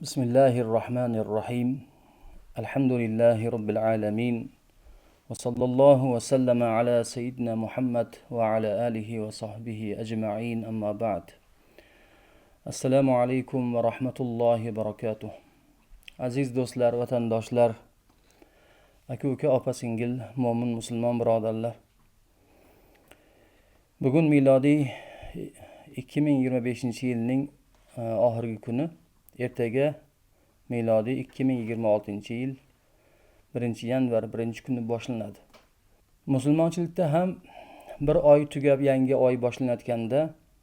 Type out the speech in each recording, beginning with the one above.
بسم الله الرحمن الرحيم الحمد لله رب العالمين وصلى الله وسلم على سيدنا محمد وعلى آله وصحبه أجمعين أما بعد السلام عليكم ورحمة الله وبركاته Aziz do'stlar, vatandoshlar, aka-uka, opa-singil, mo'min musulmon birodarlar. Bugun milodiy 2025-yilning oxirgi kuni, ertaga milodiy 2026-yil 1-yanvar 1-kuni boshlanadi. Musulmonchilikda ham bir oy tugab yangi oy boshlanayotganda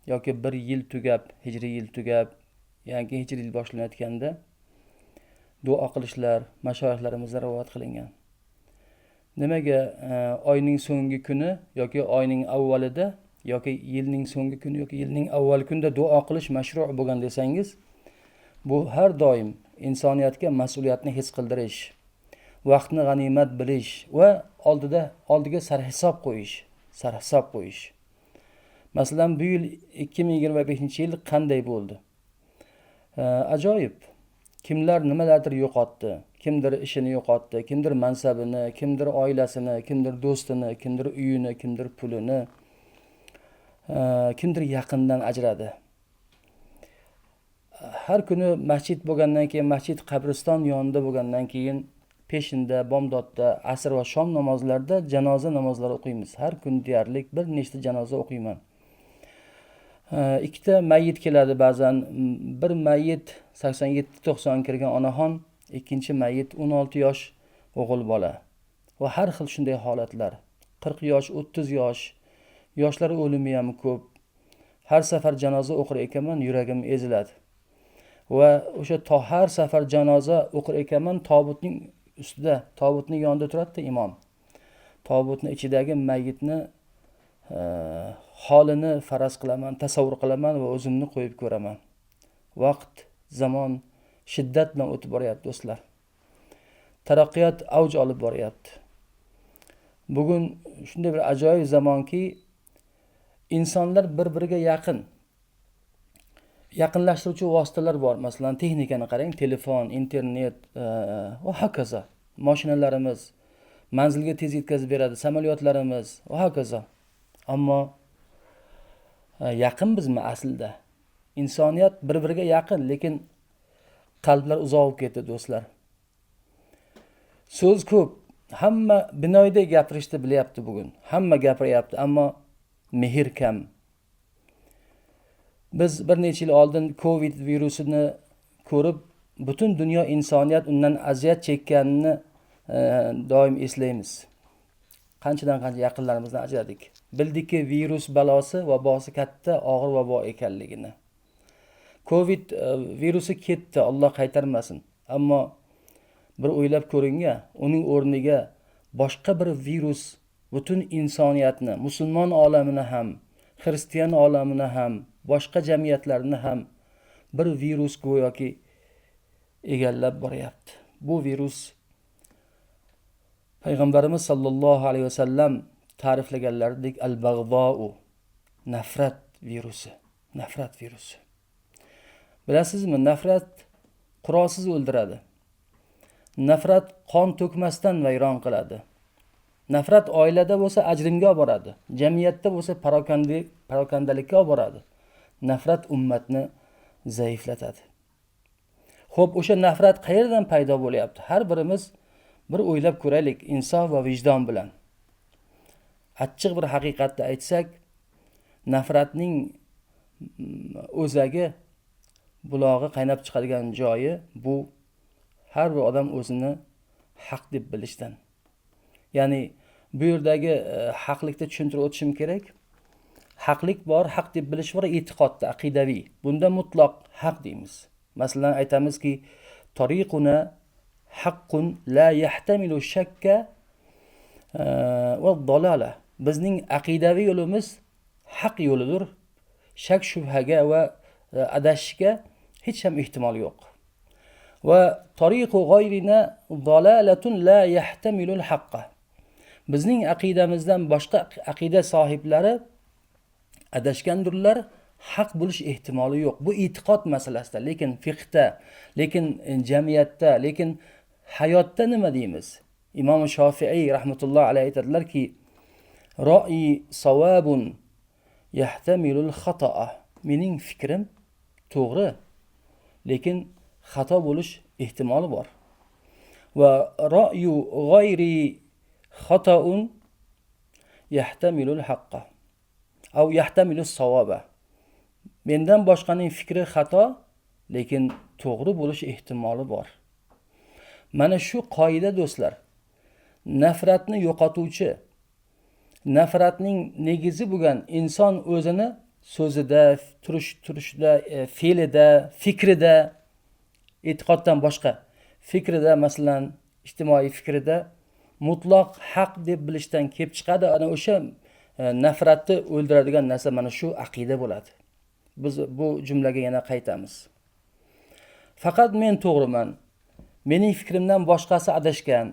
yoki bir yil tugab, hijriy yil tugab, yangi hijriy yil boshlanayotganda duo qilishlar mashoyixlarimizda rivoyat qilingan. Nimaga oyning so'nggi kuni yoki oyning avvalida yoki yilning so'nggi kuni yoki yilning avval kunida duo qilish mashru' bo'lgan desangiz, bu har doim insoniyatga mas'uliyatni his qildirish, vaqtni g'animat bilish va oldiga sarhisob qo'yish. Masalan, bu yil 2025-yil qanday bo'ldi? Ajoyib. Kimlar nimalardir yo'qotdi, kimdir ishini yo'qotdi, kimdir mansabini, kimdir oilasini, kimdir do'stini, kimdir uyini, kimdir pulini, kimdir yaqindan ajradi. Har kuni masjid bo'lgandan keyin, masjid qabriston yonida bo'lgandan keyin peshinda, bomdodda, asr va shom namozlarida janoza namozlari o'qiymiz. Har kun deyarli bir nechta janoza o'qiyman. Ikkita mayyit keladi ba'zan. Bir mayyit 87-90 kirgan onaxon, ikkinchi mayyit 16 yosh o'g'il bola. Va har xil shunday holatlar. 40 yosh, 30 yosh, yoshlar o'limi ham ko'p. Har safar janoza o'qir ekanman, yuragim eziladi. Va o'sha har safar janoza o'qir ekanman, tobutning ustida, tobutning yonida turadi imom. Tobutning ichidagi mayyitni holini faraz qilaman, tasavvur qilaman va o'zimni qo'yib ko'raman. Vaqt, zamon shiddat bilan o'tib boryapti do'stlar. Taraqqiyot avj olib boryapti. Bugun shunday bir ajoyib zamonki, insonlar bir-biriga yaqinlashtiruvchi vositalar bor. Masalan, texnikani qarang, telefon, internet va hokazo. Mashinalarimiz manzilga tez yetkazib beradi, samolyotlarimiz va hokazo. Ammo yaqinmizmi aslida? Insoniyat bir-biriga yaqin, lekin qalblar uzoq bo'lib ketdi do'stlar. So'z ko'p, hamma binoyda gapirishni bilyapti bugun. Hamma gapiryapti, ammo mehr kam. Biz bir necha yil oldin Covid virusini ko'rib, butun dunyo insoniyat undan aziyat chekkanini doim eslaymiz. Qanchadan qancha yaqinlarimizdan ajradik. Bildikki, virus balosi, vabosi katta, og'ir vabo ekanligini. Covid virusi ketdi, Alloh qaytarmasin. Ammo bir o'ylab ko'ring-a, uning o'rniga boshqa bir virus butun insoniyatni, musulmon olamini ham, xristian olamini ham, boshqa jamiyatlarni ham bir virus go'yoki egallab boryapti. Bu virus Payg'ambarimiz sallallohu alayhi vasallam ta'riflaganlaridek al-bag'dau, nafrat virusi. Bilasizmi, nafrat qurolsiz o'ldiradi. Nafrat qon to'kmasdan vayron qiladi. Nafrat oilada bo'lsa ajrimga olib boradi. Jamiyatda bo'lsa parokandalikka olib boradi. Nafrat ummatni zaiflatadi. Xo'p, o'sha nafrat qayerdan paydo bo'lyapti? Har birimiz bir o'ylab ko'raylik, insof va vijdon bilan. Achchiq bir haqiqatni aytsak, nafratning o'zagi, bulog'i qaynab chiqadigan joyi bu har bir odam o'zini haq deb bilishdan. Ya'ni bu yerdagi haqlikni tushuntirib o'tishim kerak. Haqlik bor, haq deb bilish bor, e'tiqodda, aqidaviy. Bunda mutlaq haq deymiz. Masalan, aytamizki, tariquna haqqun la yahtamilu shakka va dalala. Bizning aqidaviy yo'limiz haq yo'lidir. Shak shubhaga va adashishga hech ham ehtimol yo'q. Va tariqu g'ayrina dalalatun la yahtamilu al-haqqa. Bizning aqidamizdan boshqa aqida sohiblari adashgandirlar, haq bo'lish ehtimoli yo'q. Bu e'tiqod masalasida, lekin fiqhda, lekin jamiyatda, lekin hayotda nima deymiz? Imom Shofiiy rahmatullohi alayhi aytadilarki, "Ra'i savabun yahtamilul xato'a." Mening fikrim to'g'ri, lekin xato bo'lish ehtimoli bor. Va ra'yu g'ayri xato'un yahtamilul haqqa aw yahtamilus savoba. Mendan boshqaning fikri xato, lekin to'g'ri bo'lish ehtimoli bor. Mana shu qoida do'stlar, nafratni yo'qotuvchi, nafratning negizi bo'lgan inson o'zini so'zida, turishida, fe'lida, fikrida, e'tiqoddan boshqa fikrida, masalan, ijtimoiy fikrida mutlaq haq deb bilishdan kelib chiqadi. Ana o'sha nafratni o'ldiradigan narsa mana shu aqida bo'ladi. Biz bu jumlaga yana qaytamiz. Faqat men to'g'riman. Mening fikrimdan boshqasi adashgan.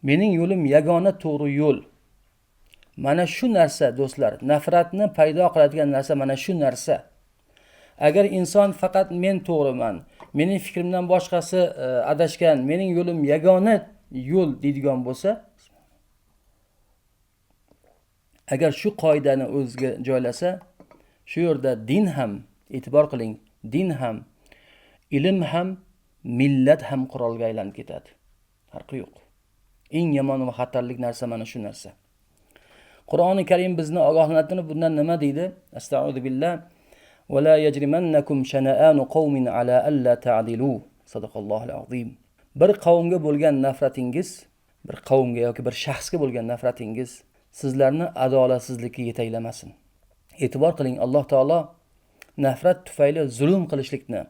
Mening yo'lim yagona to'g'ri yo'l. Mana shu narsa do'stlar, nafratni paydo qiladigan narsa mana shu narsa. Agar inson faqat men to'g'riman, mening fikrimdan boshqasi adashgan, mening yo'lim yagona yo'l deydigan bo'lsa, agar shu qoidani o'ziga joylasa, shu yerda din ham, e'tibor qiling, din ham, ilm ham, millat ham qurolga aylanib ketadi. Farqi yo'q. Eng yomon va xatarlik narsa mana shu narsa. Qur'oni Karim bizni ogohlantirib bundan nima deydi? Astag'firu billah. Va la yajrimannakum shana'anu qawmin ala alla ta'dilu. Sadaqallohul azim. Bir qavmga bo'lgan nafratingiz, bir qavmga yoki bir shaxsga bo'lgan nafratingiz sizlarni adolatsizlikka yetaklamasin. E'tibor qiling, Alloh taolo nafrat tufayli zulm qilishlikni,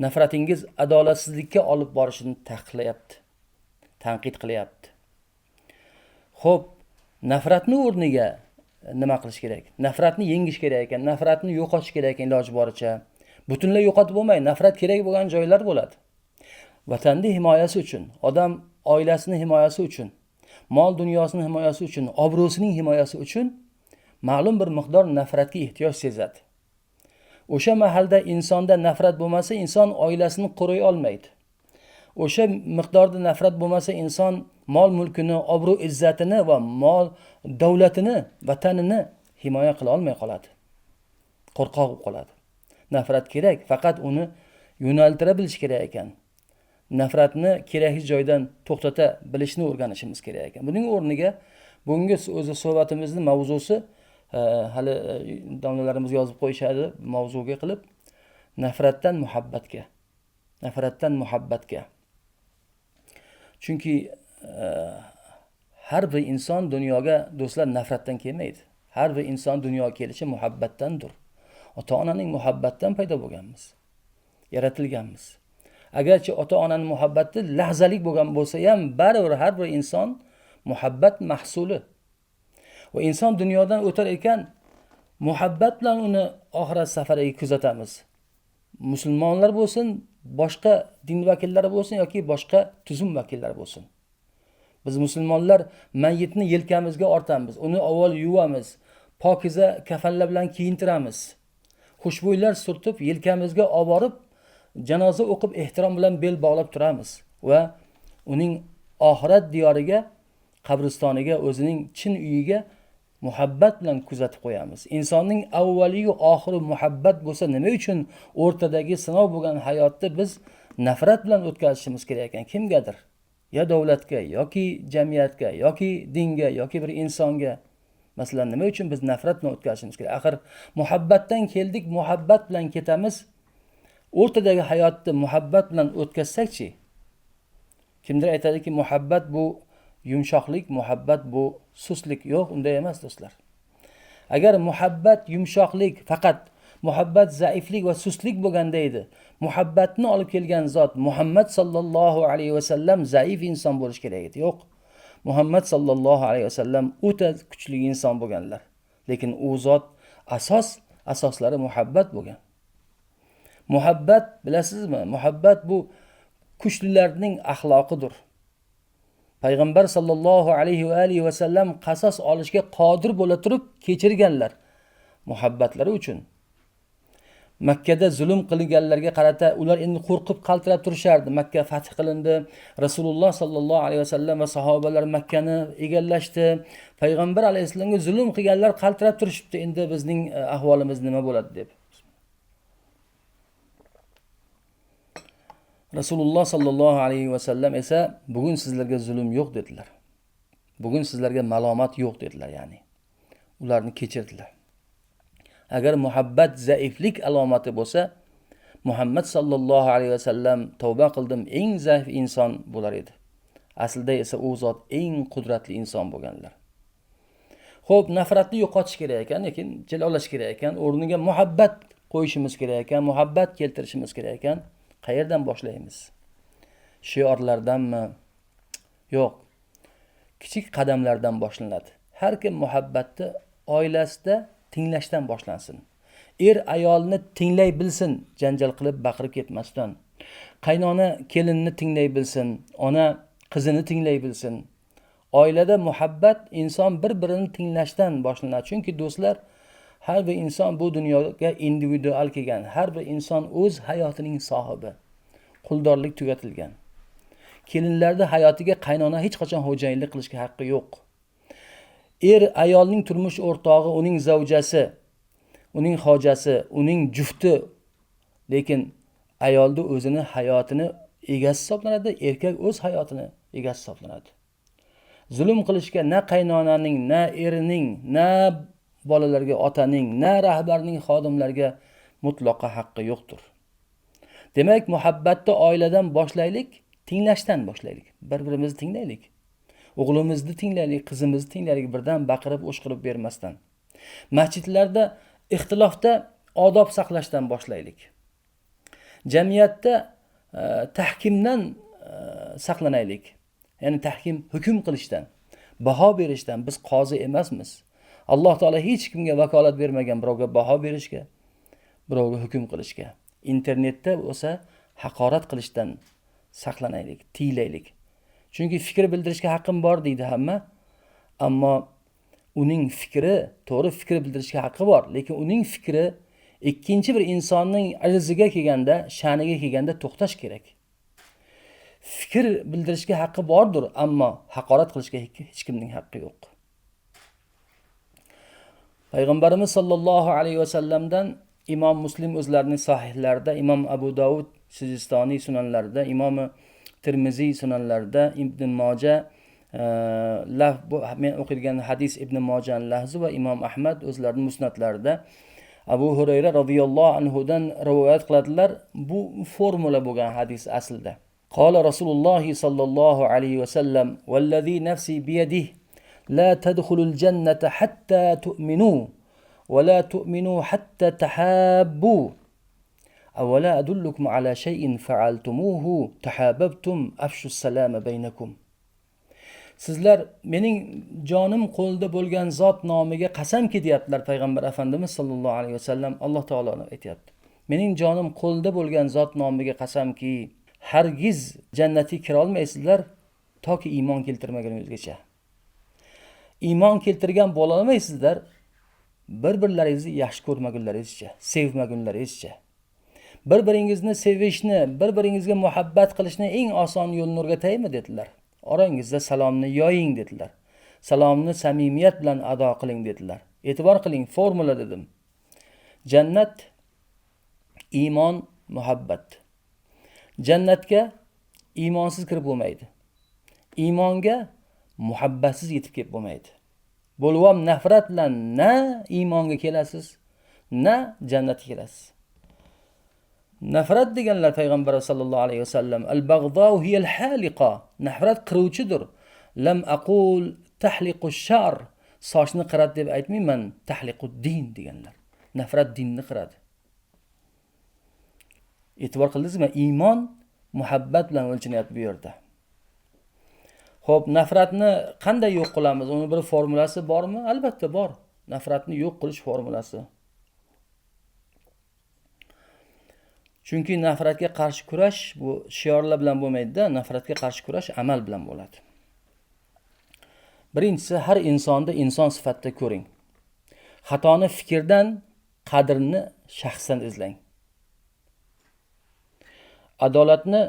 nafratingiz adolatsizlikka olib borishini taqiqlayapti, tanqid qilyapti. Xo'p, nafratni o'rniga nima qilish kerak? Nafratni yengish kerak ekan, nafratni yo'qotish kerak ekan iloji boricha. Butunlay yo'qotib bo'lmaydi, nafrat kerak bo'lgan joylar bo'ladi. Vatanning himoyasi uchun, odam oilasining himoyasi uchun, mol dunyosining himoyasi uchun, obro'sining himoyasi uchun ma'lum bir miqdor nafratga ehtiyoj sezadi. O'sha mahalda insonda nafrat bo'lmasa, inson oilasini qo'ray olmaydi. O'sha miqdorda nafrat bo'lmasa, inson mol mulkini, obro' izzatini va mol davlatini, vatanini himoya qila olmay qoladi. Qo'rqoq bo'lib qoladi. Nafrat kerak, faqat uni yo'naltira bilish kerak ekan. Nafratni kerakli joydan to'xtata bilishni o'rganishimiz kerak ekan. Buning o'rniga bugungi o'zi suhbatimizning mavzusi hali domlalarimiz yozib qo'yishadi mavzuga qilib, nafratdan muhabbatga. Nafratdan muhabbatga. Chunki har bir inson dunyoga do'stlar nafratdan kelmaydi. Har bir inson dunyoga kelishi muhabbatdandir. Ota-onaning muhabbatdan paydo bo'lganmiz. Yaratilganmiz. Agarchi ota-onaning muhabbati lahzalik bo'lgan bo'lsa ham, baribir har bir inson muhabbat mahsuli. Va inson dunyodan o'tar ekan, muhabbat bilan uni oxirat safariga kuzatamiz. Musulmonlar bo'lsin, boshqa din vakillari bo'lsin yoki boshqa tuzum vakillari bo'lsin. Biz musulmonlar mayyitni yelkamizga ortamiz, uni avval yuvamiz, pokiza kafanlar bilan kiyintiramiz. Xushbo'ylar surtib yelkamizga olib borib, janoza o'qib ehtirom bilan bel bog'lab turamiz va uning oxirat diyoriga, qabristoniga, o'zining chin uyiga muhabbat bilan kuzatib qo'yamiz. Insonning avvaliyu oxiri muhabbat bo'lsa, nima uchun o'rtadagi sinov bo'lgan hayotni biz nafrat bilan o'tkazishimiz kerak ekan? Kimgadir? Ya davlatga, yoki jamiyatga, yoki dinga, yoki bir insonga. Masalan, nima uchun biz nafrat bilan o'tkazishimiz kerak? Axir muhabbatdan keldik, muhabbat bilan ketamiz. O'rtadagi hayotni muhabbat bilan o'tkazsakchi? Kimdir aytadiki, muhabbat bu yumshoqlik, muhabbat bu suslik. Yo'q, unday emas do'stlar. Agar muhabbat yumshoqlik, faqat muhabbat zaiflik va suslik bo'lganda edi, muhabbatni olib kelgan zot Muhammad sallallohu alayhi va sallam zaif inson bo'lish kerak edi. Yo'q. Muhammad sallallohu alayhi va sallam o'ta kuchli inson bo'lganlar. Lekin u zot asoslari muhabbat bo'lgan. Muhabbat, bilasizmi? Muhabbat bu kuchlilarning axloqidir. Payg'ambar sallallohu alayhi va sallam qasos olishga qodir bo'la turib kechirganlar. muhabbatlari uchun. Makkada zulm qilganlarga qarata ular endi qo'rqib qaltirab turishardi. Makka fath qilindi. Rasululloh sallallohu alayhi vasallam va sahobalar Makkani egallashdi. Payg'ambar alayhisolamga zulm qilganlar qaltirab turishibdi. Endi bizning ahvolimiz nima bo'ladi deb. Rasululloh sallallohu alayhi vasallam esa bugun sizlarga zulm yo'q dedilar. Bugun sizlarga malomat yo'q dedilar, ya'ni. Ularni kechirdilar. Agar muhabbat zaiflik alomati bo'lsa, Muhammad sallallohu alayhi vasallam tavba qildim eng zaif inson bo'lar edi. Aslida esa u zot eng qudratli inson bo'lganlar. Xo'p, nafratni yo'qotish kerak ekan, lekin jilolash kerak ekan, o'rniga muhabbat qo'yishimiz kerak ekan, muhabbat keltirishimiz kerak ekan. Qayerdan boshlaymiz? Shiorlardanmi? Yo'q. Kichik qadamlardan boshlanadi. Har kim muhabbatni oilasida tinglashdan boshlansin. Ayolni tinglay bilsin, janjal qilib baqirib ketmasdan. Qaynona kelinni tinglay bilsin, ona qizini tinglay bilsin. Oilada muhabbat inson bir-birini tinglashdan boshlanadi. Chunki do'stlar, har bir inson bu dunyoga individual kelgan. Har bir inson o'z hayotining sohibi. Quldorlik tugatilgan. Kelinlarda hayotiga qaynona hech qachon xo'jayinlik qilishga haqqi yo'q. Ayolning turmush o'rtog'i, uning zavjasi, uning xojasi, uning jufti. Lekin ayolda o'zini hayotini egasi hisoblanadi, erkak o'z hayotini egasi hisoblanadi. Zulm qilishga na qaynonaning, na erining, na bolalarga otaning, na rahbarning xodimlarga mutlaqo haqqi yo'qdir. Demak, muhabbatni oiladan boshlaylik, tinglashdan boshlaylik. Bir-birimizni tinglaylik. O'g'limizni tinglaylik, qizimizni tinglaylik, birdan baqirib, o'shqirib bermasdan. Masjidlarda ixtilofda odob saqlashdan boshlaylik. Jamiyatda tahkimdan saqlanaylik. Ya'ni tahkim hukm qilishdan, baho berishdan. Biz qozi emasmiz. Alloh taolo hech kimga vakolat bermagan birovga baho berishga, birovga hukm qilishga. Internetda bo'lsa haqorat qilishdan saqlanaylik, tiylaylik. Chunki fikr bildirishga haqqim bor deydi hamma. Ammo uning fikri, to'g'ri fikr bildirishga haqqi bor, lekin uning fikri ikkinchi bir insonning irziga kelganda, sha'niga kelganda to'xtash kerak. Fikr bildirishga haqqi bordir, ammo haqorat qilishga hech kimning haqqi yo'q. Payg'ambarimiz sallallohu alayhi vasallamdan Imom Muslim o'zlarining sahihlarida, Imom Abu Davud Sijistoniy sunanlarida, Imom Tirmiziy sunanlarida, Ibn Moja bu men o'qilgan hadis Ibn Mojaning lafzi va Imom Ahmad o'zlarining musnadlarida Abu Hurayra radhiyallohu anhudan rivoyat qiladilar. Bu formula bo'lgan hadis aslida. Qala Rasululloh sallallohu alayhi vasallam: "Vallazi nafsi biyadihi la tadkhulul jannata hatta tu'minu va la tu'minu hatta tahabbu. Awala adullukum ala shay'in fa'altumuhu tahabbtum afshus salama baynakum." Sizlar mening jonim qo'lda bo'lgan zot nomiga qasamki deyaptilar Payg'ambar Afendimiz sallallohu alayhi vasallam. Alloh taoloni aytayapti. Mening jonim qo'lda bo'lgan zot nomiga qasamki, hargiz jannatga kira olmaysizlar toki iymon keltirmaguningizgacha. Iymon keltirgan bo'la olmaysizlar bir-birlaringizni yaxshi ko'rmagunlaringizcha, sevmagunlaringizcha. Bir-biringizni sevishni, bir-biringizga muhabbat qilishni eng oson yo'lini o'rgataymi dedilar. Orangizda salomni yoying dedilar. Salomni samimiyat bilan ado qiling dedilar. E'tibor qiling, formula dedim. Jannat, iymon, muhabbat. Jannatga iymonsiz kirib bo'lmaydi. Iymonga muhabbatsiz yetib kelib bo'lmaydi. Bo'lvam nafrat bilan na iymonga kelasiz, na jannatga kelasiz. Nafrat deganlar Payg'ambar sallallohu alayhi vasallam al-baghdau hiyal haliqa. Nafrat qiruvchidir. Lam aqul tahliqush shar. Sochni qiradi deb aytmayman, tahliqud din deganlar. Nafrat dinni qiradi. E'tibor qildingizmi? Iymon muhabbat bilan o'lchanayapti bu yerda. Xo'p, nafratni qanday yo'q qilamiz? Uni bir formulasi bormi? Albatta bor. Nafratni yo'q qilish formulasi. Chunki nafratga qarshi kurash bu shiorlar bilan bo'lmaydi-da, nafratga qarshi kurash amal bilan bo'ladi. Birinchisi, har insonda inson sifatida ko'ring. Xatoni fikrdan, qadrini shaxsdan izlang. Adolatni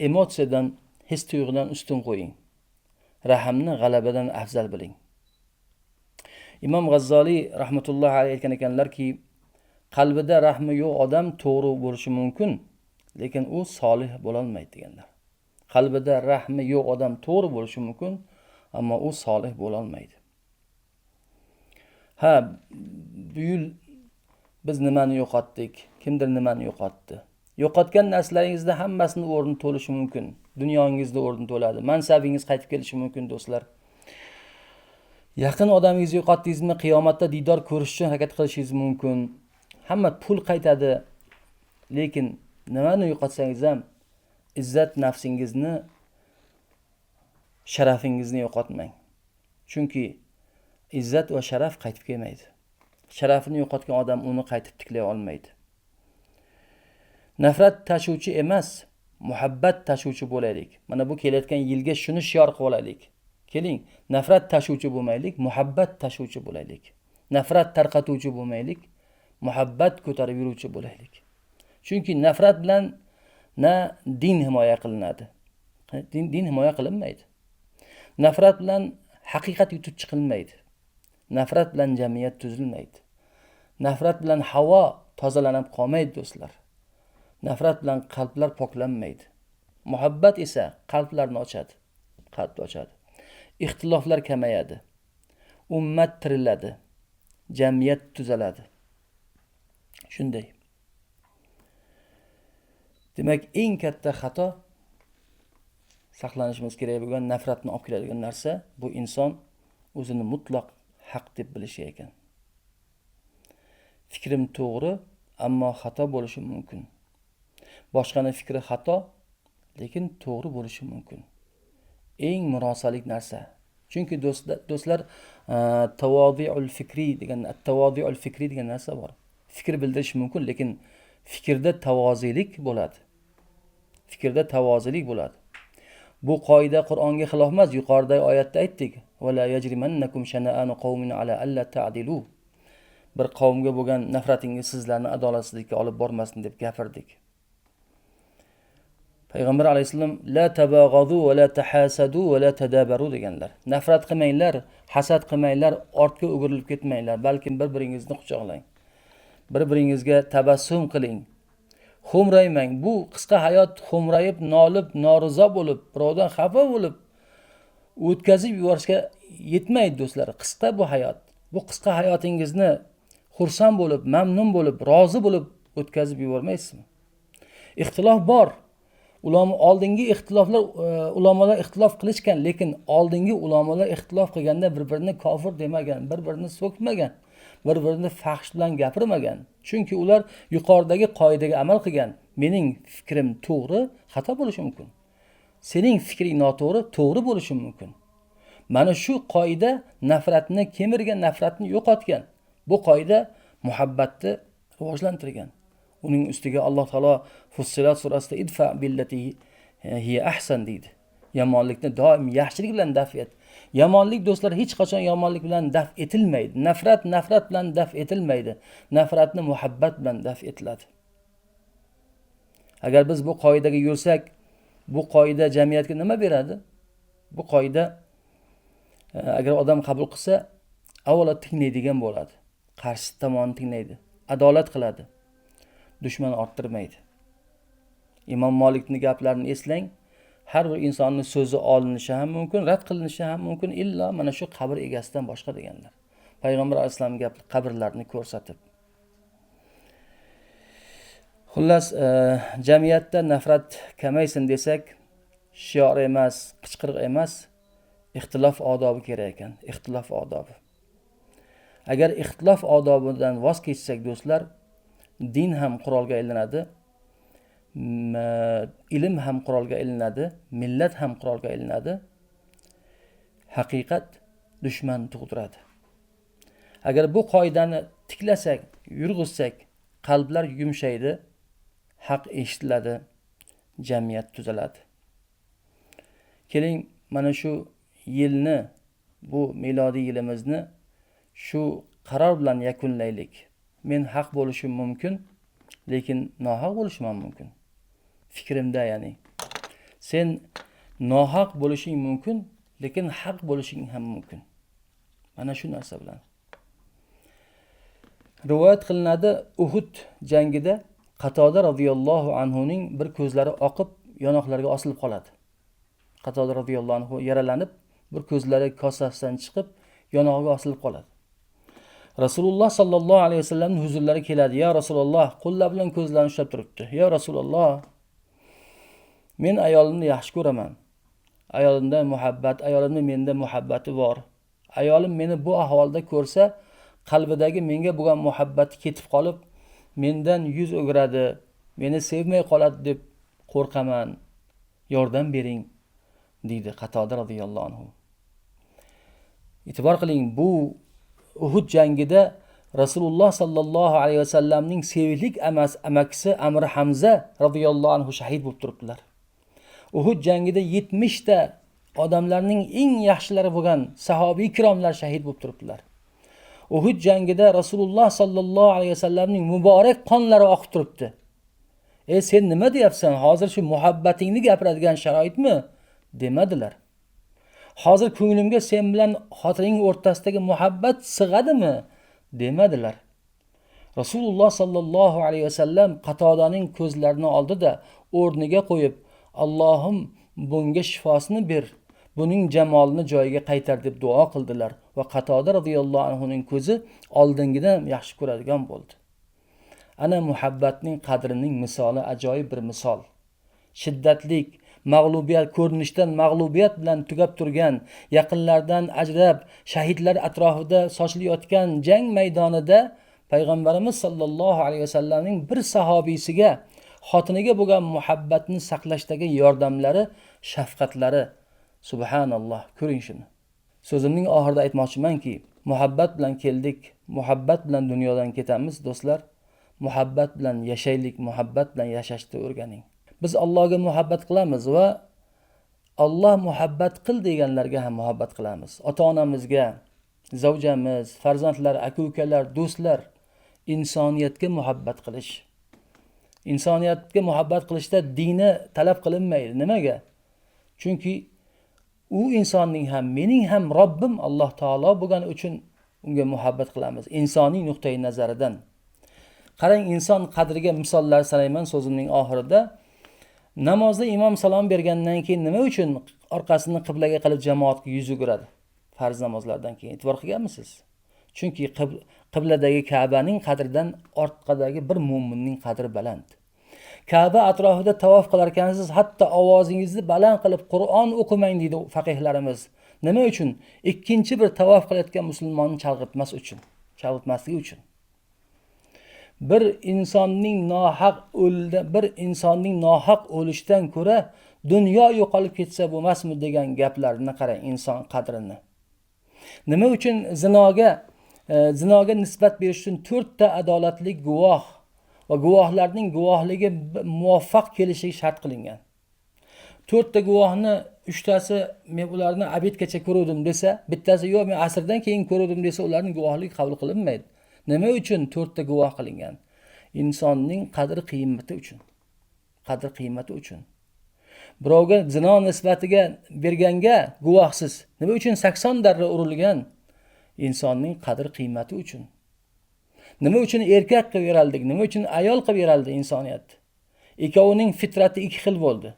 emotsiyadan, his tuyg'udan ustun qo'ying. Rahmni g'alabadan afzal biling. Imom G'azzoliy rahmatullohi alayhi aytgan ekanlarki, qalbida rahmi yo'q odam to'g'ri bo'lishi mumkin, lekin u solih bo'la olmaydi deganlar. Qalbida rahmi yo'q odam to'g'ri bo'lishi mumkin, ammo u solih bo'la olmaydi. Ha, bu yil biz nimani yo'qotdik? Kimdir nimani yo'qotdi? Yo'qotgan narsalaringizda hammasini o'rni to'lishi mumkin. Dunyongizda o'rni to'ladi. Mansabingiz qaytib kelishi mumkin, do'stlar. Yaqin odamingizni yo'qotdingizmi, qiyomatda diydor ko'rish uchun harakat qilishingiz mumkin. Hamma pul qaytadi. Lekin nimani yo'qotsangiz ham izzat nafsingizni, sharafingizni yo'qotmang. Chunki izzat va sharaf qaytib kelmaydi. Sharafini yo'qotgan odam uni qaytib tiklay olmaydi. Nafrat tashuvchi emas, muhabbat tashuvchi bo'laylik. Mana bu kelayotgan yilga shuni shior qilib olaylik. Keling, nafrat tashuvchi bo'lmaylik, muhabbat tashuvchi bo'laylik. Nafrat tarqatuvchi bo'lmaylik, muhabbat ko'tarib yuruvchi bo'laylik. Chunki nafrat bilan na din himoya qilinadi. Din himoya qilinmaydi. Nafrat bilan haqiqat yutib chiqilmaydi. Nafrat bilan jamiyat tuzilmaydi. Nafrat bilan havo tozalanib qolmaydi, do'stlar. Nafrat bilan qalblar poklanmaydi. Muhabbat esa qalblarni ochadi. Qalbni ochadi. Ixtiloflar kamayadi. Ummat tiriladi. Jamiyat tuzaladi. Shunday. Demak, eng katta xato saqlanishimiz kerak bo'lgan nafratni olib keladigan narsa bu inson o'zini mutlaq haq deb bilishi ekan. Fikrim to'g'ri, ammo xato bo'lishi mumkin. Boshqaning fikri xato, lekin to'g'ri bo'lishi mumkin. Eng murosalik narsa. Chunki do'stlar, tavoziul fikri degan narsa bor. Fikr bildirish mumkin, lekin fikrda tavozilik bo'ladi. Fikrda tavozilik bo'ladi. Bu qoida Qur'onga xilof emas, yuqoridagi oyatda aytdik. Va la yajrimannakum shana'anu qawmin ala alla ta'dilu. Bir qavmga bo'lgan nafratingiz sizlarni adolatsizlikka olib bormasin deb gapirdik. Payg'ambar alayhisalom la tabaghazu va la tahasadu va la tadabaru deganlar. Nafrat qilmanglar, hasad qilmanglar, ortga o'girilib ketmanglar, balkim bir-biringizni quchoqlang. Bir-biringizga tabassum qiling. Xo'mraymang. Bu qisqa hayot xo'mrayib, nolib, norizo bo'lib, birovdan xafa bo'lib o'tkazib yuborishga yetmaydi, do'stlar. Qisqa bu hayot. Bu qisqa hayotingizni xursand bo'lib, mamnun bo'lib, rozi bo'lib o'tkazib yubormaysizmi? Ixtilof bor. Oldingi ulamolar ixtilof qilishgan, lekin oldingi ulamolar ixtilof qilganda bir-birini kofir demagan, bir-birini so'kmagan, bir-birini fahsh bilan gapirmagan. Chunki ular yuqoridagi qoidaga amal qilgan. Mening fikrim to'g'ri, xato bo'lishi mumkin. Sening fikring noto'g'ri, to'g'ri bo'lishi mumkin. Mana shu qoida nafratni kemirgan, nafratni yo'qotgan. Bu qoida muhabbatni rivojlantirgan. Uning ustiga Alloh taolo Fussilat surasida idfa billati hiya ahsan deydi. Yomonlikni doim yaxshilik bilan daf et. Yomonlik, do'stlar, hech qachon yomonlik bilan daf etilmaydi. Nafrat bilan daf etilmaydi. Nafratni muhabbat bilan daf etiladi. Agar biz bu qoidaga yursak, bu qoida jamiyatga nima beradi? Bu qoida agar odam qabul qilsa, avvalo tinglaydigan bo'ladi. Qarshi tomonni tinglaydi. Adolat qiladi. Dushman orttirmaydi. Imom Malikning gaplarini eslang. Har bir insonning so'zi olinishi ham mumkin, rad qilinishi ham mumkin, illo mana shu qabr egasidan boshqa deganlar. Payg'ambar alayhisolamning gapi qabrlarni ko'rsatib. Xullas, jamiyatda nafrat kamaysin desak, shior emas, qichqiriq emas, ixtilof odobi kerak ekan, ixtilof odobi. Agar ixtilof odobidan voz kechsak, do'stlar, din ham qurolga aylanadi, ilm ham qurolga aylanadi, millat ham qurolga aylanadi. Haqiqat dushman tug'diradi. Agar bu qoidani tiklasak, yurg'izsak, qalblar yumshaydi, haq eshitiladi, jamiyat tuzaladi. Keling, mana shu yilni, bu milodiy yilimizni shu qaror bilan yakunlaylik. Men haq bo'lishim mumkin, lekin nohaq bo'lishim ham mumkin. Fikrimda ya'ni. Sen nohaq bo'lishing mumkin, lekin haq bo'lishing ham mumkin. Mana shu narsa bilan. Rivoyat qilinadi, Uhud jangida Qatoda radhiyallohu anhuning bir ko'zlari oqib, yonoqlariga osilib qoladi. Qatoda radhiyallohu anhu yaralanib, bir ko'zlari kosasidan chiqib, yonog'iga osilib qoladi. Rasululloh sallallohu alayhi vasallamning huzurlariga keladi. Ya Rasululloh, qo'llar bilan ko'zlarini ushlab turibdi. Ya Rasululloh, men ayolimni yaxshi ko'raman. Ayolimda muhabbat, ayolimning menda muhabbati bor. Ayolim meni bu ahvolda ko'rsa, qalbidagi menga bo'lgan muhabbati ketib qolib, mendan yuz o'giradi, meni sevmay qoladi deb qo'rqaman. Yordam bering, deydi Qatoda radhiyallohu anhu. E'tibor qiling, bu Uhud jangida Rasululloh sallallohu alayhi vasallamning sevimli amakisi Amr Hamza radhiyallohu anhu shahid bo'lib turibdilar. Uhud jangida 70 ta odamlarning eng yaxshilari bo'lgan sahobiy ikromlar shahid bo'lib turibdilar. Uhud jangida Rasululloh sallallohu alayhi vasallamning muborak qonlari oqib turibdi. Sen nima deyapsan? Hozir shu muhabbatingni gapiradigan sharoitmi? Demadilar. Hozir ko'nglimga sen bilan xotining o'rtasidagi muhabbat sig'adimi? Demadilar. Rasululloh sallallohu alayhi vasallam Qatodaning ko'zlarini oldida o'rniga qo'yib, Allohim bunga shifosini ber, buning jamolini joyiga qaytar deb duo qildilar va Qatoda radhiyallohu anhuning ko'zi oldingidan yaxshi ko'radigan bo'ldi. Ana muhabbatning qadrining misoli ajoyib bir misol. Shiddatlik, mag'lubiyat, ko'rinishdan mag'lubiyat bilan tugab turgan, yaqinlardan ajrab, shahidlar atrofida sochilayotgan jang maydonida payg'ambarimiz sallallohu alayhi vasallamning bir sahobiysiga xotiniga bo'lgan muhabbatni saqlashdagi yordamlari, shafqatlari, subhanalloh, ko'ring shuni. So'zimning oxirida aytmoqchimanki, muhabbat bilan keldik, muhabbat bilan dunyodan ketamiz, do'stlar. Muhabbat bilan yashaylik, muhabbat bilan yashashni o'rganing. Biz Allohga muhabbat qilamiz va Alloh muhabbat qil deganlarga ham muhabbat qilamiz. Ota-onamizga, zavjamiz, farzandlar, aka-ukalar, do'stlar, insoniyatga muhabbat qilish. Insoniyatga muhabbat qilishda dini talab qilinmaydi. Nimaga? Chunki u insonning ham, mening ham Robbim Alloh taolo bo'lgani uchun unga muhabbat qilamiz. Insoniy nuqtai nazaridan. Qarang, inson qadriga misollar sanayman so'zimning oxirida. Namozda imom salom bergandan keyin nima uchun orqasini qiblaga qilib jamoatga yuz o'giradi? Farz namozlardan keyin e'tibor qilganmisiz? Chunki qibladagi Ka'baning qadridan orqadagi bir mu'minning qadri baland. Ka'ba atrofida tavof qilar ekansiz, hatto ovozingizni baland qilib Qur'on o'qimang deydi faqihlarimiz. Nima uchun? Ikkinchi bir tavof qilayotgan musulmonni chalg'itmasligi uchun. Bir insonning nohaq o'lishdan ko'ra dunyo yo'qolib ketsa bo'lmasmi degan gaplarni qarang, inson qadrini. Nima uchun zinoga nisbat berish uchun 4 ta adolatli guvoh va guvohlarning guvohligi muvaffaq kelishi shart qilingan. 4 ta guvohni 3tasi men ularni abidgacha ko'rdim desa, bittasi yo'q men asrdan keyin ko'rdim desa, ularning guvohligi qabul qilinmaydi. Nima uchun 4 ta guvoh qilingan? Insonning qadri qiymati uchun. Birovga zino nisbatiga berganga guvohsiz. Nima uchun 80 darra urilgan? Insonning qadr qiymati uchun. Nima uchun erkak qilib yaraldik? Nima uchun ayol qilib yaraldi insoniyat? Ikkovining fitrati ikki xil bo'ldi.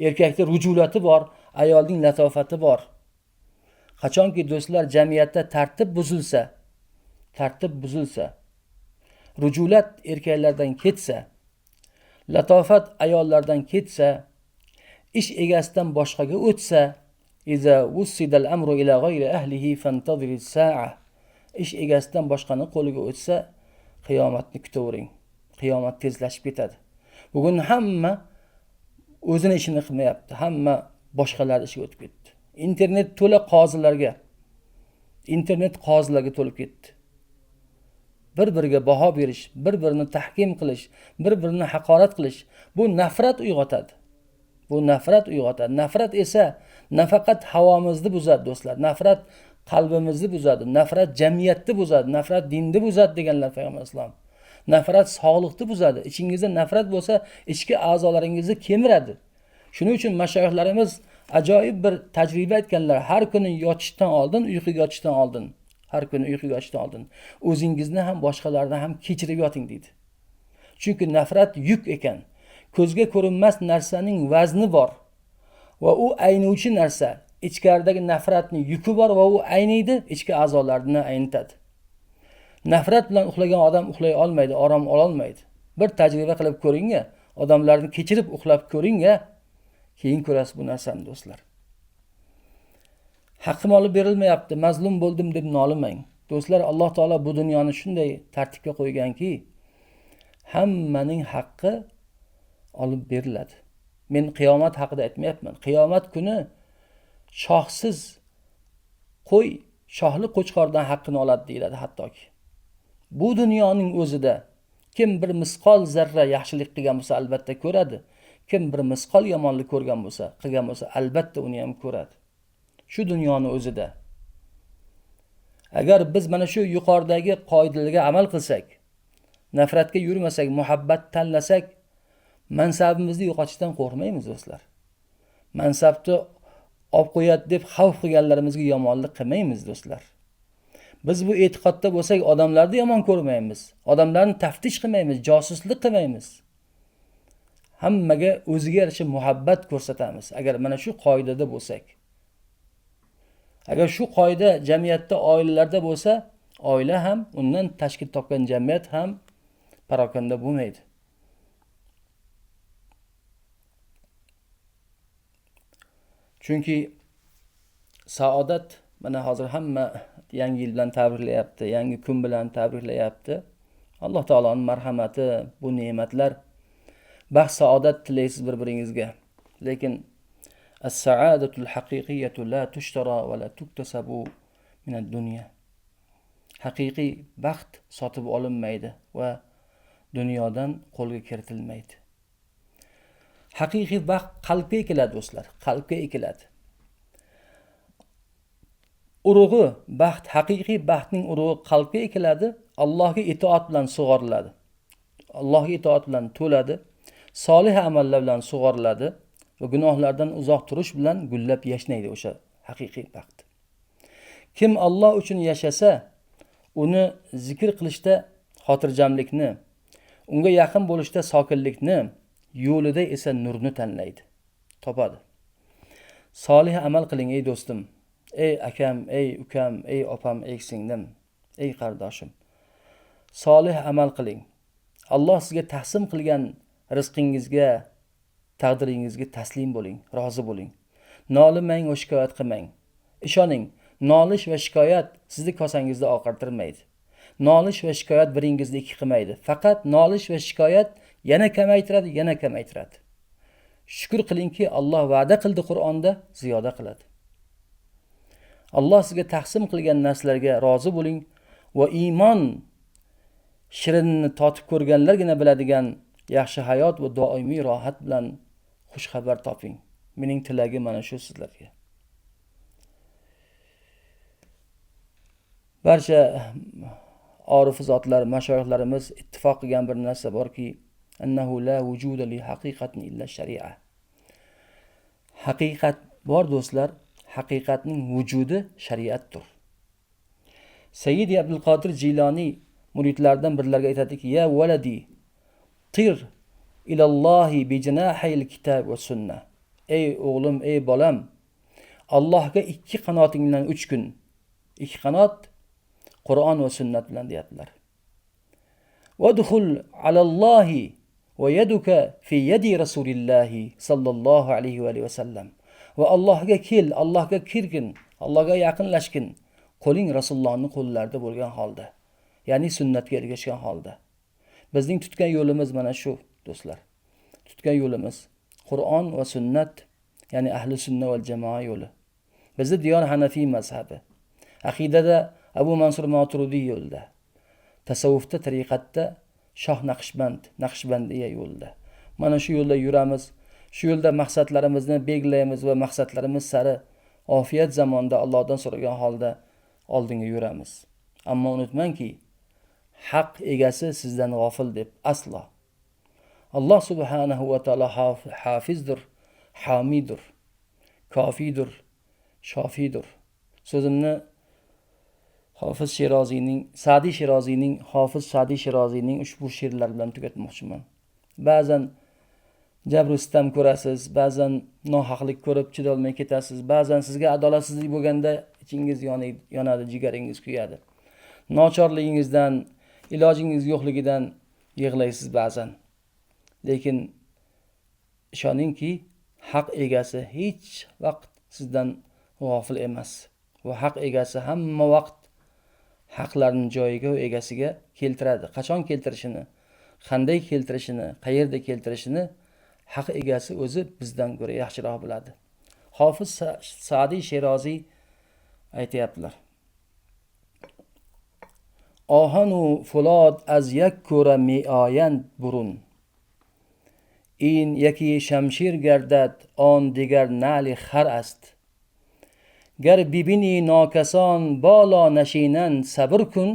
Erkakda rujulati bor, ayolning latofati bor. Qachonki do'stlar jamiyatda tartib buzilsa, rujulat erkaklardan ketsa, latofat ayollardan ketsa, ish egasidan boshqaga o'tsa, iza wusidal amru ila g'ayri ahlihi fantazir sa'a. Ish egasidan boshqani qo'liga o'tsa, qiyomatni kutavering. Qiyomat tezlashib ketadi. Bugun hamma o'zini ishini qilmayapti. Hamma boshqalar ishiga o'tib ketdi. Internet to'la qozilarga to'lib ketdi. Bir-biriga baho berish, bir-birini tahkim qilish, bir-birini haqorat qilish, bu nafrat uyg'otadi. Nafrat esa nafaqat havomizni buzadi, do'stlar. Nafrat qalbimizni buzadi, nafrat jamiyatni buzadi, nafrat dinni buzadi deganlar payg'ambar alayhisalom. Nafrat sog'liqni buzadi. Ichingizda nafrat bo'lsa, ichki a'zolaringizni kemiradi. Shuning uchun mashayikhlarimiz ajoyib bir tajriba aytganlar. Har kuni yotishdan oldin, uyquga yotishdan oldin, har kuni uyquga yotishdan oldin o'zingizni ham boshqalarni ham kechirib yoting deydi. Chunki nafrat yuk ekan. Ko'zga ko'rinmas narsaning vazni bor va u aynuvchi narsa. Ichkaridagi nafratning yuki bor va u ayniydi, ichki a'zolarni aynitadi. Nafrat bilan uxlagan odam uxlay olmaydi, orom ola olmaydi. Bir tajriba qilib ko'ring-a, odamlarni kechirib uxlab ko'ring-a, keyin ko'rasiz bu narsani do'stlar. Haqqim olib berilmayapti, mazlum bo'ldim deb nolimang. Do'stlar, Alloh taolo bu dunyoni shunday tartibga qo'yganki, hammaning haqqi olib beriladi. Men qiyomat haqida aytmayapman. Qiyomat kuni shohsiz qo'y shohli qo'chqordan haqqini oladi deyiladi hattoki. Bu dunyoning o'zida kim bir misqol zarra yaxshilik qilgan bo'lsa albatta ko'radi. Kim bir misqol yomonlik qilgan bo'lsa albatta uni ham ko'radi. Shu dunyoni o'zida. Agar biz mana shu yuqoridagi qoidalarga amal qilsak, nafratga yurmasak, muhabbat tanlasak, mansabimizni yo'qotishdan qo'rqmaymiz do'stlar. Mansabni olib qo'yadi deb xavf qilganlarimizga yomonlik qilmaymiz do'stlar. Biz bu e'tiqodda bo'lsak, odamlarni yomon ko'rmaymiz, odamlarni taftish qilmaymiz, josuslik qilmaymiz. Hammaga o'ziga yarasha muhabbat ko'rsatamiz. Agar mana shu qoidada bo'lsak. Agar shu qoida jamiyatda, oilalarda bo'lsa, oila ham, undan tashkil topgan jamiyat ham parokanda bo'lmaydi. Chunki saodat mana hozir hamma yangi yil bilan tabriklayapti, yangi kun bilan tabriklayapti. Alloh taoloning marhamati, bu ne'matlar, baxt saodat tilaysiz bir-biringizga. Lekin as-sa'adatul haqiqiyyatu la tushtara va la tuktasabu min ad-dunya. Haqiqiy baxt sotib olinmaydi va dunyodan qo'lga kiritilmaydi. Haqiqiy baxt qalbga ekiladi do'stlar, qalbga ekiladi. Urug'i baxt, haqiqiy baxtning urug'i qalbga ekiladi, Allohga itoat bilan sug'oriladi. Allohga itoat bilan to'ladi, solih amallar bilan sug'oriladi va gunohlardan uzoq turish bilan gullab yashnaydi o'sha haqiqiy baxt. Kim Alloh uchun yashasa, uni zikr qilishda xotirjamlikni, unga yaqin bo'lishda sokinlikni, yo'lida esa nurni tanlaydi, topadi. Solih amal qiling ey do'stim, ey akam, ey ukam, ey opam, ey singlim, ey qardoshim. Solih amal qiling. Alloh sizga taqsim qilgan rizqingizga, taqdiringizga taslim bo'ling, rozi bo'ling. Nolimang va shikoyat qilmang. Ishoning, nolish va shikoyat sizni kosangizda oqartirmaydi. Nolish va shikoyat biringizni ikki qilmaydi. Faqat nolish va shikoyat yana kamaytiradi, yana kamaytiradi. Shukr qilingki, Alloh va'da qildi Qur'onda, ziyoda qiladi. Alloh sizga taqsim qilgan narsalarga rozi bo'ling va iymon shirinni totib ko'rganlargina biladigan yaxshi hayot va doimiy rohat bilan xush xabar toping. Mening tilagim mana shu sizlarga. Barcha orif zotlar, mashayikhlarimiz ittifoq qilgan bir narsa borki, annahu la wujuda li haqiqatin illa shari'a. Haqiqat bor do'stlar, haqiqatning vujudi shariatdir. Sayyid Abdul Qodir Jiloniy muridlaridan birlariga aytadiki, ya waladi tir ilallohi bi janahil kitob va sunnah. Ey o'g'lim, ey bolam, Allohga ikki qanoting bilan 3 kun. Ikki qanot Qur'on va sunnat bilan deyaptilar. Wadkhul alallohi va yaduka fi yadi rasulillahi sallallohu alayhi va sallam. Va Allohga kel, Allohga kirgin, Allohga yaqinlashgin. Qo'ling Rasulullohning qo'llarida bo'lgan holda, ya'ni sunnatga ergashgan holda. Bizning tutgan yo'limiz mana shu, do'stlar. Tutgan yo'limiz Qur'on va sunnat, ya'ni ahli sunna va jamoa yo'li. Bizning diyor Hanafiy mazhabi. Aqidada Abu Mansur Maturidiy yo'lida. Tasavvufda, tariqatda Shoh Naqshbandiya yo'lida. Mana shu yo'lda yuramiz. Shu yo'lda maqsadlarimizni belgilaymiz va maqsadlarimiz sari ofiyat zamonda Allohdan so'ragan holda oldinga yuramiz. Ammo unutmangki, haq egasi sizdan g'ofil deb aslo. Alloh subhanahu va taolo hafizdir, hamidur, kofidur, shofidur. So'zimni Hofiz Sa'diy Shiroziyning ushbu she'rlari bilan tugatmoqchiman. Ba'zan jabr sitam ko'rasiz, ba'zan nohaqlik ko'rib chidolmay ketasiz, ba'zan sizga adolatsizlik bo'lganda ichingiz yonadi, jigaringiz kuyadi. Nochorligingizdan, ilojingiz yo'qligidan yig'laysiz ba'zan. Lekin ishoningki, haq egasi hech vaqt sizdan g'ofil emas. Va haq egasi hamma vaqt haqlarni joyiga va egasiga keltiradi. Qachon keltirishini, qanday keltirishini, qayerda keltirishini haq egasi o'zi bizdan ko'ra yaxshiroq biladi. Hofiz Sa'diy Shiroziy aytayaptilar. Ohanu fulod az yak ko'ra miayand burun. In yaki shamshir gardad on digar nali xar ast. Gar bibini nokason balo nashinan sabr kun.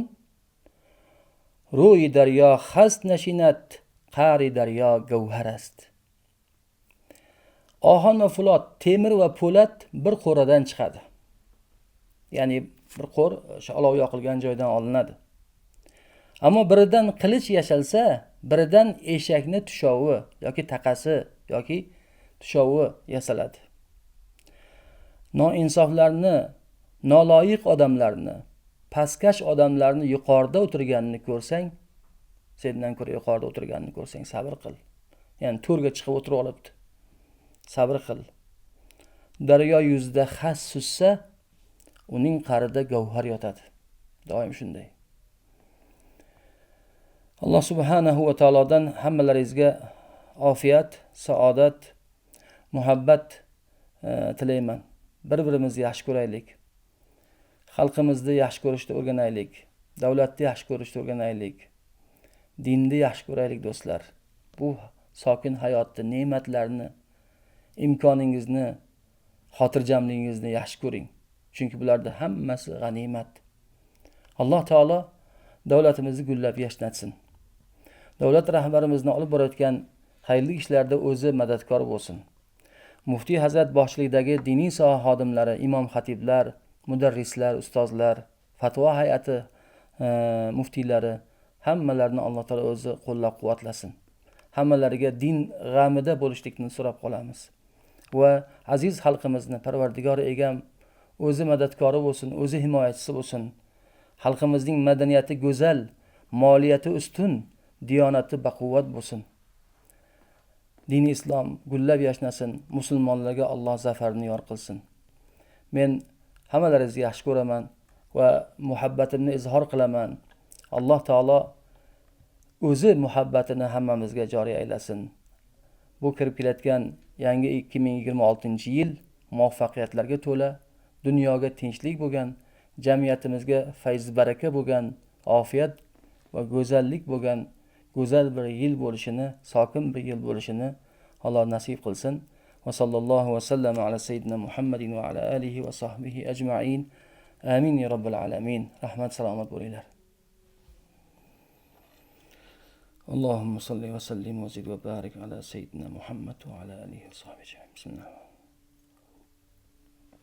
Ro'yi daryo xast nashinat, qari daryo gavhar ast. Ohon va fulod, temir va po'lat bir qo'radan chiqadi. Ya'ni bir qo'r olov yoqilgan joydan olinadi. Ammo biridan qilich yasalsa, biridan eshakni tushovi yoki taqasi yoki tushovi yasaladi. Noinsoflarni, noloyiq odamlarni, pastkash odamlarni yuqorida o'tirganini ko'rsang, sendan ko'ra yuqorida o'tirganini ko'rsang, sabr qil. Ya'ni to'rga chiqib o'tirib olibdi. Sabr qil. Daryo yuzida xas sussa, uning qarida gavhar yotadi. Doim shunday. Alloh subhanahu va taolodan hammalaringizga ofiyat, saodat, muhabbat tilayman. Bir-birimizni yaxshi ko'raylik. Xalqimizni yaxshi ko'rishni o'rganaylik. Davlatni yaxshi ko'rishni o'rganaylik. Dinni yaxshi ko'raylik do'stlar. Bu sokin hayotni, ne'matlarni, imkoningizni, xotirjamligingizni yaxshi ko'ring. Chunki bularda hammasi g'animat. Alloh taolo davlatimizni gullab yashnatsin. Davlat rahbarimizni olib borayotgan xayrli ishlarda o'zi madadkor bo'lsin. Muftiy Hazrat boshchiligidagi diniy soha xodimlari, imom xatiblar, mudarrislar, ustozlar, fatvo hay'ati muftiylari hammalarini Alloh taolo o'zi qo'llab-quvvatlasin. Hammalariga din g'amida bo'lishlikni so'rab qolamiz. Va aziz xalqimizni Parvardigor egam o'zi madadkori bo'lsin, o'zi himoyachisi bo'lsin. Xalqimizning madaniyati go'zal, moliyati ustun, diyonati baquvvat bo'lsin. Din islom gullab yashnasin, musulmonlarga Alloh zafarni yor qilsin. Men hammalaringizni yaxshi ko'raman va muhabbatimni izhor qilaman. Alloh taolo o'zi muhabbatini hammamizga joriy aylasin. Bu kirib kelayotgan yangi 2026-yil muvaffaqiyatlarga to'la, dunyoga tinchlik bo'lgan, jamiyatimizga fayz baraka bo'lgan, ofiyat va go'zallik bo'lgan go'zal bir yil bo'lishini, sokin bir yil bo'lishini Alloh nasib qilsin. Va sallallohu va sallam ala sayyidina Muhammadin va ala alihi va sahbihi ajma'in. Amin ya robbil alamin. Rahmat salomat bo'linglar. Allahumma salli va sallim va zid va barik ala sayyidina Muhammad va ala alihi va sahbihi. Bismillah.